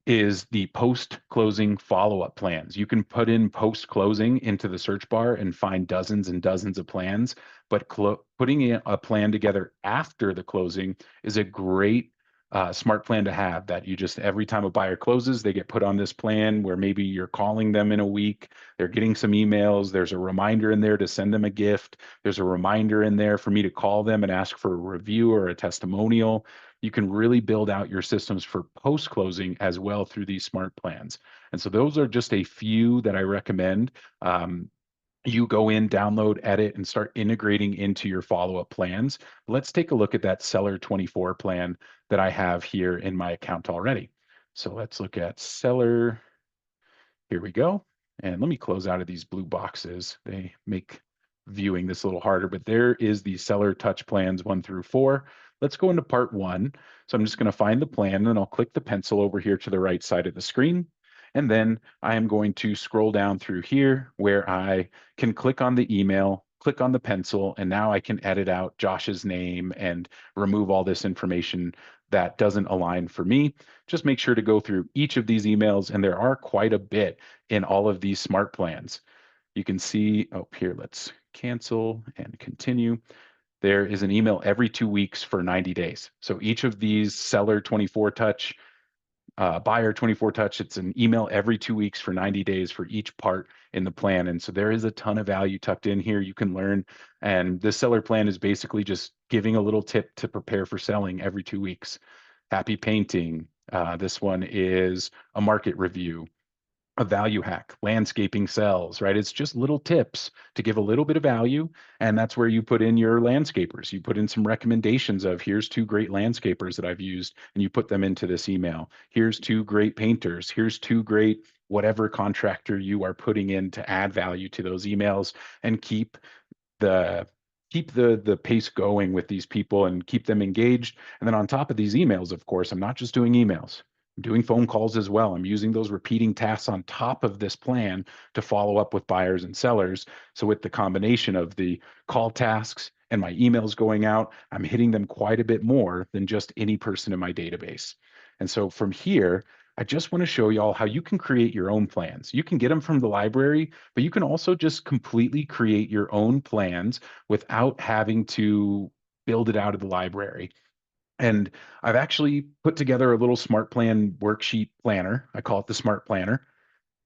[SPEAKER 1] is the post-closing follow-up plans. You can put in post-closing into the search bar and find dozens and dozens of plans, but putting a plan together after the closing is a great smart plan to have, that you just, every time a buyer closes, they get put on this plan where maybe you're calling them in a week, they're getting some emails, there's a reminder in there to send them a gift, there's a reminder in there for me to call them and ask for a review or a testimonial. You can really build out your systems for post closing as well through these smart plans. And so those are just a few that I recommend. You go in, download, edit, and start integrating into your follow-up plans. Let's take a look at that Seller 24 plan that I have here in my account already. So let's look at Seller. Here we go. And let me close out of these blue boxes. They make viewing this a little harder, but there is the seller touch plans 1 through 4. Let's go into part one. So I'm just going to find the plan and I'll click the pencil over here to the right side of the screen. And then I am going to scroll down through here where I can click on the email, click on the pencil, and now I can edit out Josh's name and remove all this information that doesn't align for me. Just make sure to go through each of these emails, and there are quite a bit in all of these smart plans. You can see, oh, here, let's cancel and continue. There is an email every 2 weeks for 90 days. So each of these seller 24 touch, buyer 24 touch, it's an email every 2 weeks for 90 days for each part in the plan. And so there is a ton of value tucked in here you can learn. And this seller plan is basically just giving a little tip to prepare for selling every 2 weeks. Happy painting. This one is a market review, a value hack, landscaping sells, right? It's just little tips to give a little bit of value. And that's where you put in your landscapers. You put in some recommendations of here's two great landscapers that I've used, and you put them into this email. Here's two great painters. Here's two great whatever contractor you are putting in to add value to those emails and the keep the pace going with these people and keep them engaged. And then on top of these emails, of course, I'm not just doing emails. I'm doing phone calls as well. I'm using those repeating tasks on top of this plan to follow up with buyers and sellers. So with the combination of the call tasks and my emails going out, I'm hitting them quite a bit more than just any person in my database. And so from here, I just want to show y'all how you can create your own plans. You can get them from the library, but you can also just completely create your own plans without having to build it out of the library. And I've actually put together a little smart plan worksheet planner. I call it the Smart Planner.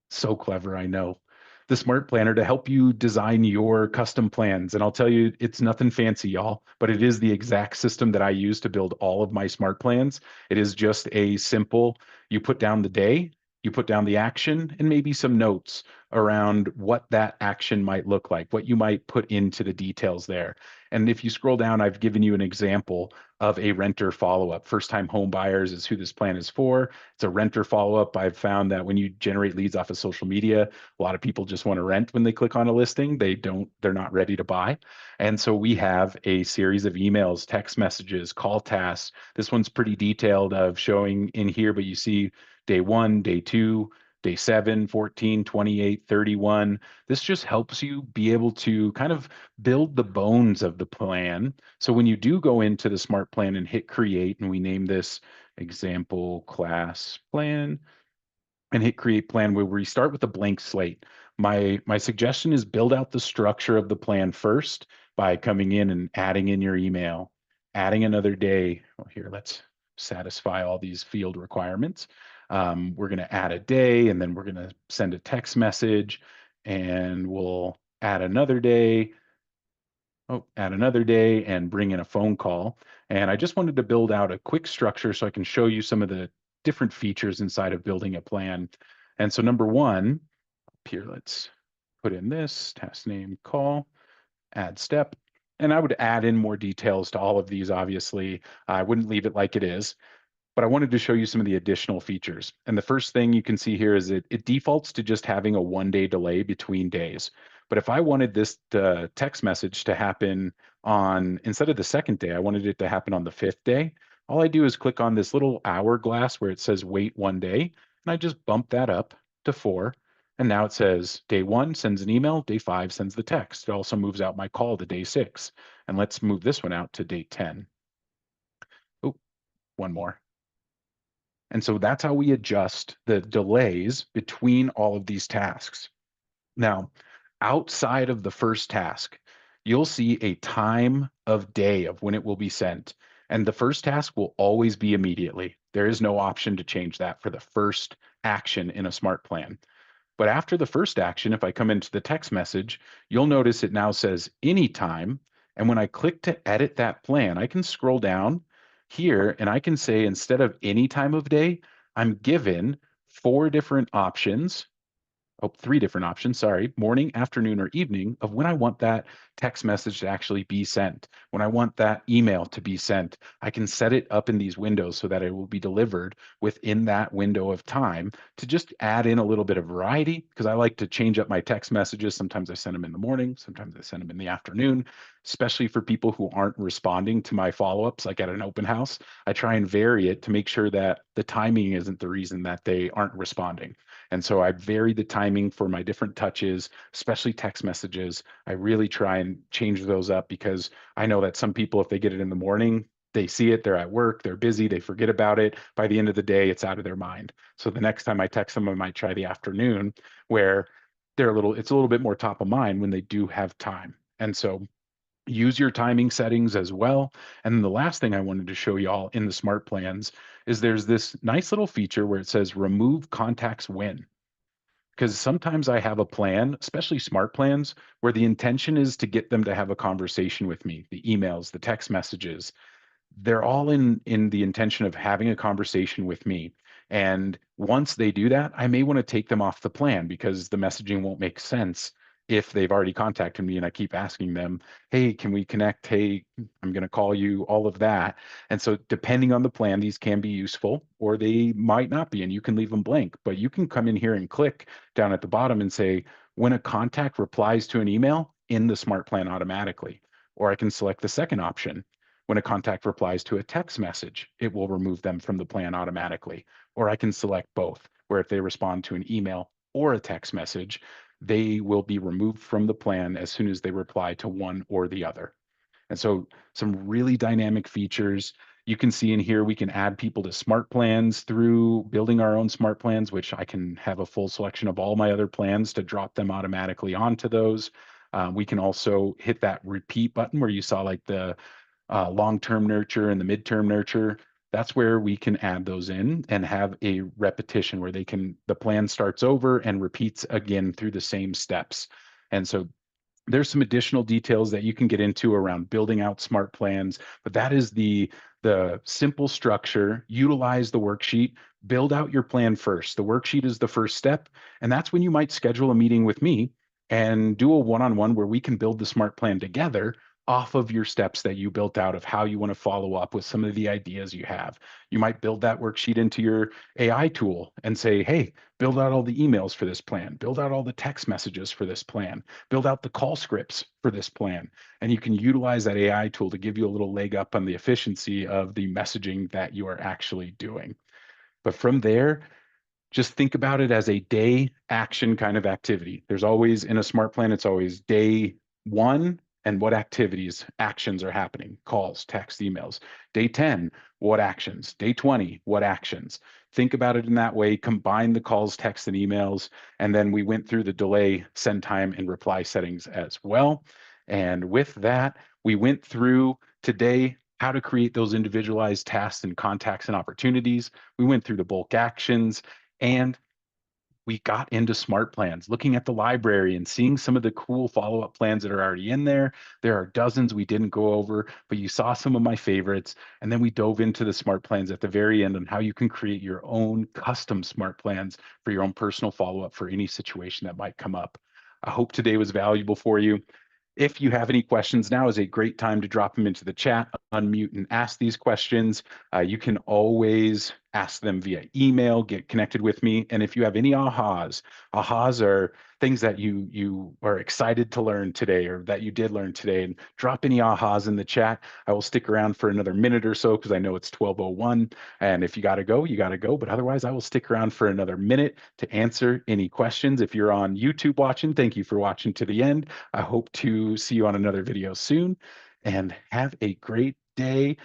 [SPEAKER 1] So clever, I know. The Smart Planner to help you design your custom plans. And I'll tell you, it's nothing fancy, y'all, but it is the exact system that I use to build all of my smart plans. It is just a simple, you put down the day, you put down the action, and maybe some notes around what that action might look like, what you might put into the details there. And if you scroll down, I've given you an example of a renter follow-up. First-time home buyers is who this plan is for. It's a renter follow-up. I've found that when you generate leads off of social media, a lot of people just want to rent when they click on a listing. They're not ready to buy. And so we have a series of emails, text messages, call tasks. This one's pretty detailed of showing in here, but you see day 1, day 2, day 7, 14, 28, 31. This just helps you be able to kind of build the bones of the plan. So when you do go into the smart plan and hit create, and we name this example class plan and hit create plan, where we start with a blank slate. My suggestion is build out the structure of the plan first by coming in and adding in your email, adding another day. Well, here, let's satisfy all these field requirements. We're going to add a day, and then we're going to send a text message, and we'll add another day. Oh, add another day and bring in a phone call. And I just wanted to build out a quick structure so I can show you some of the different features inside of building a plan. And so number one, here, let's put in this task name call, add step. And I would add in more details to all of these, obviously. I wouldn't leave it like it is, but I wanted to show you some of the additional features. And the first thing you can see here is it defaults to just having a 1 day delay between days. But if I wanted this text message to happen on, instead of the second day, I wanted it to happen on the fifth day, all I do is click on this little hourglass where it says wait 1 day, and I just bump that up to 4. And now it says day 1 sends an email, day 5 sends the text. It also moves out my call to day 6. And let's move this one out to day 10. Oh, one more. And so that's how we adjust the delays between all of these tasks. Now, outside of the first task, you'll see a time of day of when it will be sent. And the first task will always be immediately. There is no option to change that for the first action in a smart plan. But after the first action, if I come into the text message, you'll notice it now says anytime. And when I click to edit that plan, I can scroll down here and I can say instead of any time of day, I'm given 4 different options. Oh, 3 different options, sorry, morning, afternoon, or evening of when I want that text message to actually be sent. When I want that email to be sent, I can set it up in these windows so that it will be delivered within that window of time to just add in a little bit of variety because I like to change up my text messages. Sometimes I send them in the morning, sometimes I send them in the afternoon, especially for people who aren't responding to my follow-ups, like at an open house. I try and vary it to make sure that the timing isn't the reason that they aren't responding. And so I vary the timing for my different touches, especially text messages. I really try and change those up because I know that some people, if they get it in the morning, they see it, they're at work, they're busy, they forget about it. By the end of the day, it's out of their mind. So the next time I text them, I might try the afternoon where it's a little bit more top of mind when they do have time. And so use your timing settings as well. And then the last thing I wanted to show y'all in the smart plans is there's this nice little feature where it says remove contacts when. Because sometimes I have a plan, especially smart plans, where the intention is to get them to have a conversation with me, the emails, the text messages, they're all in the intention of having a conversation with me. And once they do that, I may want to take them off the plan because the messaging won't make sense if they've already contacted me and I keep asking them, hey, can we connect? Hey, I'm going to call you, all of that. And so depending on the plan, these can be useful or they might not be, and you can leave them blank. But you can come in here and click down at the bottom and say, when a contact replies to an email in the smart plan automatically. Or I can select the second option. When a contact replies to a text message, it will remove them from the plan automatically. Or I can select both, where if they respond to an email or a text message, they will be removed from the plan as soon as they reply to one or the other. And so some really dynamic features. You can see in here, we can add people to smart plans through building our own smart plans, which I can have a full selection of all my other plans to drop them automatically onto those. We can also hit that repeat button where you saw like the long-term nurture and the midterm nurture. That's where we can add those in and have a repetition where the plan starts over and repeats again through the same steps. And so there's some additional details that you can get into around building out smart plans, but that is the simple structure. Utilize the worksheet, build out your plan first. The worksheet is the first step, and that's when you might schedule a meeting with me and do a one-on-one where we can build the smart plan together off of your steps that you built out of how you want to follow up with some of the ideas you have. You might build that worksheet into your AI tool and say, hey, build out all the emails for this plan, build out all the text messages for this plan, build out the call scripts for this plan. And you can utilize that AI tool to give you a little leg up on the efficiency of the messaging that you are actually doing. But from there, just think about it as a day action kind of activity. There's always in a smart plan, it's always day 1 and what activities, actions are happening, calls, text, emails. Day 10, what actions? Day 20, what actions? Think about it in that way, combine the calls, texts, and emails. And then we went through the delay, send time, and reply settings as well. And with that, we went through today how to create those individualized tasks and contacts and opportunities. We went through the bulk actions, and we got into SmartPlans, looking at the library and seeing some of the cool follow-up plans that are already in there. There are dozens we didn't go over, but you saw some of my favorites. And then we dove into the SmartPlans at the very end on how you can create your own custom SmartPlans for your own personal follow-up for any situation that might come up. I hope today was valuable for you. If you have any questions, now is a great time to drop them into the chat, unmute, and ask these questions. You can always ask them via email, get connected with me. And if you have any ahas are things that you are excited to learn today or that you did learn today, and drop any ahas in the chat. I will stick around for another minute or so because I know it's 12:01. And if you got to go, you got to go. But otherwise, I will stick around for another minute to answer any questions. If you're on YouTube watching, thank you for watching to the end. I hope to see you on another video soon, and have a great day.